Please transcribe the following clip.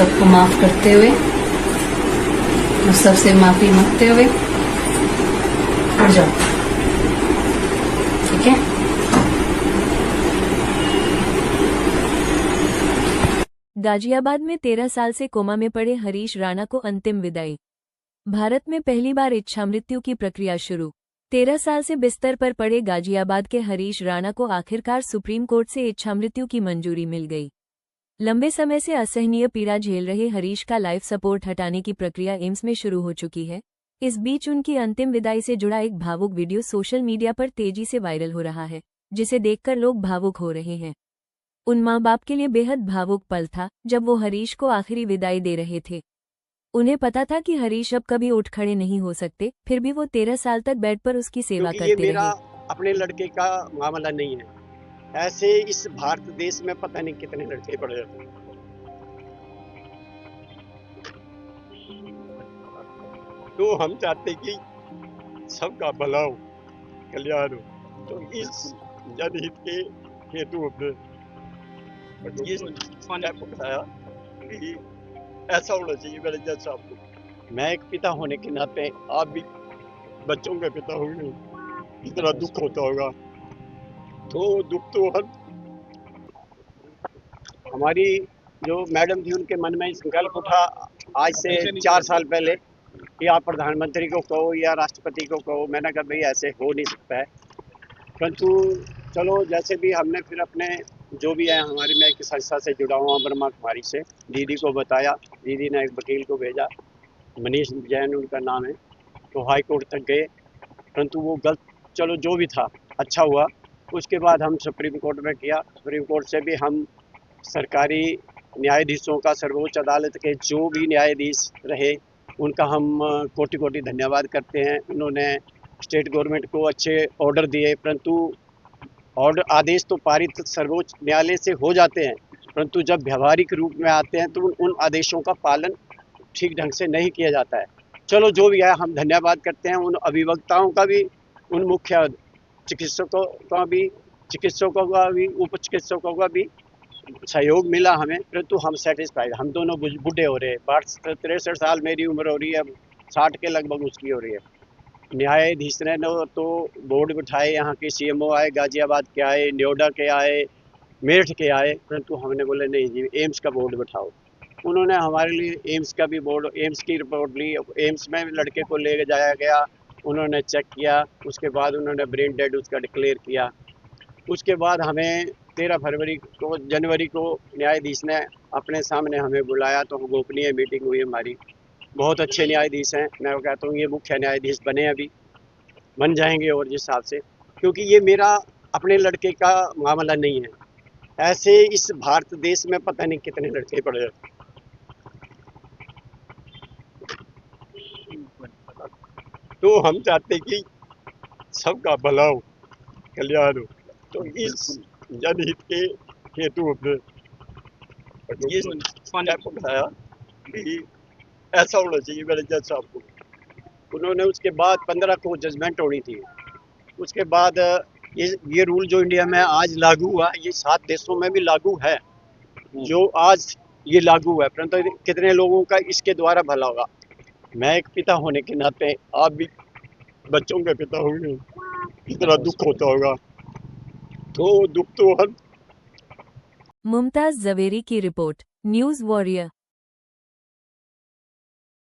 सबको माफ करते हुए और सबसे माफी मांगते हुए उठ जाओ, ठीक है। गाजियाबाद में 13 साल से कोमा में पड़े हरीश राणा को अंतिम विदाई। भारत में पहली बार इच्छामृत्यु की प्रक्रिया शुरू। 13 साल से बिस्तर पर पड़े गाजियाबाद के हरीश राणा को आखिरकार सुप्रीम कोर्ट से इच्छामृत्यु की मंजूरी मिल गई। लंबे समय से असहनीय पीड़ा झेल रहे हरीश का लाइफ सपोर्ट हटाने की प्रक्रिया एम्स में शुरू हो चुकी है। इस बीच उनकी अंतिम विदाई से जुड़ा एक भावुक वीडियो सोशल मीडिया पर तेजी से वायरल हो रहा है, जिसे देखकर लोग भावुक हो रहे हैं। उन माँ बाप के लिए बेहद भावुक पल था जब वो हरीश को आखिरी विदाई दे रहे थे। उन्हें पता था कि हरीश अब कभी उठ खड़े नहीं हो सकते, फिर भी वो 13 साल तक बेड पर उसकी सेवा क्योंकि ये करते मेरा रहे। अपने लड़के का मामला नहीं है। ऐसे इस भारत देश में पता नहीं कितने लड़के पड़े रहते हैं। तो हम चाहते कि सबका भला हो, कल्याण हो। तो इस जनहित के हेतु हमने ये स्टेप उठाया कि ऐसा होना चाहिए मेरे जज साहब को। मैं एक पिता होने के नाते, आप भी बच्चों के पिता होंगे, इतना दुख होता होगा। तो दुख तो हमारी जो मैडम थी उनके मन में संकल्प उठा आज से 4 साल पहले कि आप प्रधानमंत्री को कहो या राष्ट्रपति को कहो। मैंने कहा भाई ऐसे हो नहीं सकता है, परंतु चलो जैसे भी हमने फिर अपने जो भी है, हमारी मैं एक संस्था से जुड़ा हुआ ब्रह्मा कुमारी से, दीदी को बताया। दीदी ने एक वकील को भेजा, मनीष जैन उनका नाम है। तो हाई कोर्ट तक गए, परंतु वो गलत, चलो जो भी था अच्छा हुआ। उसके बाद हम सुप्रीम कोर्ट में किया। सुप्रीम कोर्ट से भी हम सरकारी न्यायाधीशों का, सर्वोच्च अदालत के जो भी न्यायाधीश रहे उनका हम कोटि कोटि धन्यवाद करते हैं। उन्होंने स्टेट गवर्नमेंट को अच्छे ऑर्डर दिए, परंतु ऑर्डर आदेश तो पारित सर्वोच्च न्यायालय से हो जाते हैं, परंतु जब व्यवहारिक रूप में आते हैं तो उन आदेशों का पालन ठीक ढंग से नहीं किया जाता है। चलो जो भी है, हम धन्यवाद करते हैं उन अभिवक्ताओं का भी, उन मुख्य चिकित्सकों का भी, उप चिकित्सकों का भी सहयोग मिला हमें, परंतु हम सेटिस्फाइड। हम दोनों बूढ़े हो रहे हैं। 63 साल मेरी उम्र हो रही है, 60 के लगभग उसकी हो रही है। न्यायाधीश ने तो बोर्ड बिठाए, यहाँ के सीएमओ आए, गाजियाबाद के आए, नोएडा के आए, मेरठ के आए, परंतु हमने बोले नहीं जी एम्स का बोर्ड बिठाओ। उन्होंने हमारे लिए एम्स का भी बोर्ड, एम्स की रिपोर्ट ली। एम्स में लड़के को ले जाया गया, उन्होंने चेक किया, उसके बाद उन्होंने ब्रेन डेड उसका डिक्लेयर किया। उसके बाद हमें 13 जनवरी को न्यायाधीश ने अपने सामने हमें बुलाया, तो गोपनीय मीटिंग हुई हमारी। बहुत अच्छे न्यायाधीश हैं, मैं कहता हूँ ये मुख्य न्यायाधीश बने, अभी बन जाएंगे और जिस हिसाब से, क्योंकि ये मेरा अपने लड़के का मामला नहीं है। ऐसे इस भारत देश में पता नहीं कितने लड़के पड़े रहते हैं। तो हम चाहते कि सबका भला हो, कल्याण हो। तो इस जनहित के हेतु हमने ये स्टेप उठाया कि ऐसा होना चाहिए मेरे जज साहब को। उन्होंने उसके बाद 15 को जजमेंट होनी थी। उसके बाद ये रूल जो इंडिया में आज लागू हुआ, ये 7 देशों में भी लागू है। जो आज ये लागू है, परंतु कितने लोगों का इसके द्वारा भला होगा। मैं एक पिता होने के नाते, आप भी बच्चों के पिता होंगे, कितना दुख होता होगा। तो दुख तो हर मुमताज जवेरी की रिपोर्ट, न्यूज़ वॉरियर।